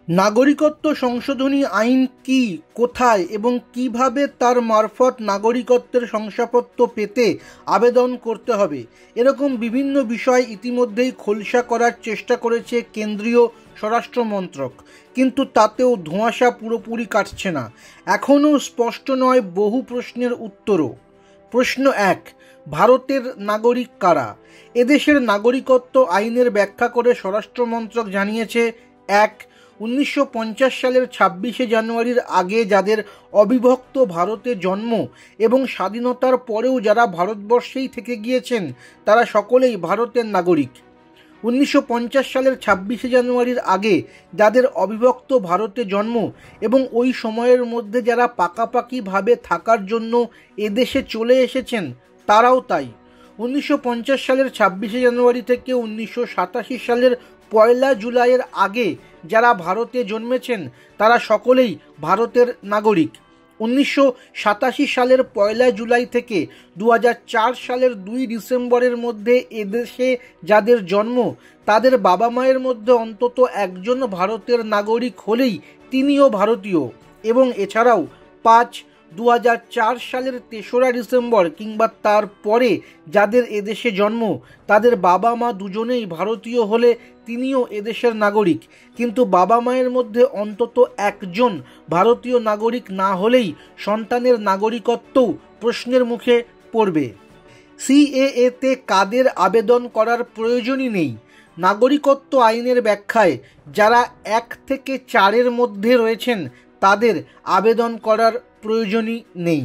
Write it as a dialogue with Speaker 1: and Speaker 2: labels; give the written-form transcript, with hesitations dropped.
Speaker 1: নাগরিকত্ব সংশোধনী আইন কি, কোথায় এবং কিভাবে তার মারফত নাগরিকত্বের শংসাপত্র পেতে আবেদন করতে হবে, এরকম বিভিন্ন বিষয় ইতিমধ্যেই খোলসা করার চেষ্টা করেছে কেন্দ্রীয় স্বরাষ্ট্র মন্ত্রক, কিন্তু তাতেও ধোঁয়াশা পুরোপুরি কাটছে না। এখনও স্পষ্ট নয় বহু প্রশ্নের উত্তরও। প্রশ্ন 1, ভারতের নাগরিক কারা? এদেশের নাগরিকত্ব আইনের ব্যাখ্যা করে স্বরাষ্ট্র মন্ত্রক জানিয়েছে, 1, 1950 সালের 26শে জানুয়ারির আগে যাদের অবিভক্ত ভারতে জন্ম এবং স্বাধীনতার পরেও যারা ভারতবর্ষেই থেকে গিয়েছেন তারা সকলেই ভারতের নাগরিক। 1950 সালের 26শে জানুয়ারির আগে যাদের অবিভক্ত ভারতে জন্ম এবং ওই সময়ের মধ্যে যারা পাকাপাকিভাবে থাকার জন্য এদেশে চলে এসেছেন তারাও তাই। 1950 সালের 26শে জানুয়ারি থেকে 1987 সালের 1 জুলাইয়ের আগে যারা ভারতে জন্মেছেন তারা সকলেই ভারতের নাগরিক। 1987 সালের 1 জুলাই থেকে 2004 সালের 2 ডিসেম্বরের মধ্যে এদেশে যাদের জন্ম তাদের বাবা মায়ের মধ্যে অন্তত একজন ভারতের নাগরিক হলেই তিনিও ভারতীয়। এবং এছাড়াও 5/2004 সালের 3রা ডিসেম্বর কিংবা তার পরে যাদের এদেশে জন্ম তাদের বাবা মা দুজনেই ভারতীয় হলে তিনিও এদেশের নাগরিক। কিন্তু বাবা মায়ের মধ্যে অন্তত একজন ভারতীয় নাগরিক না হলেই সন্তানের নাগরিকত্বও প্রশ্নের মুখে পড়বে। সিএএতে কাদের আবেদন করার প্রয়োজনই নেই। নাগরিকত্ব আইনের ব্যাখ্যায় যারা 1 থেকে 4-এর মধ্যে রয়েছেন তাদের আবেদন করার প্রয়োজনই নেই।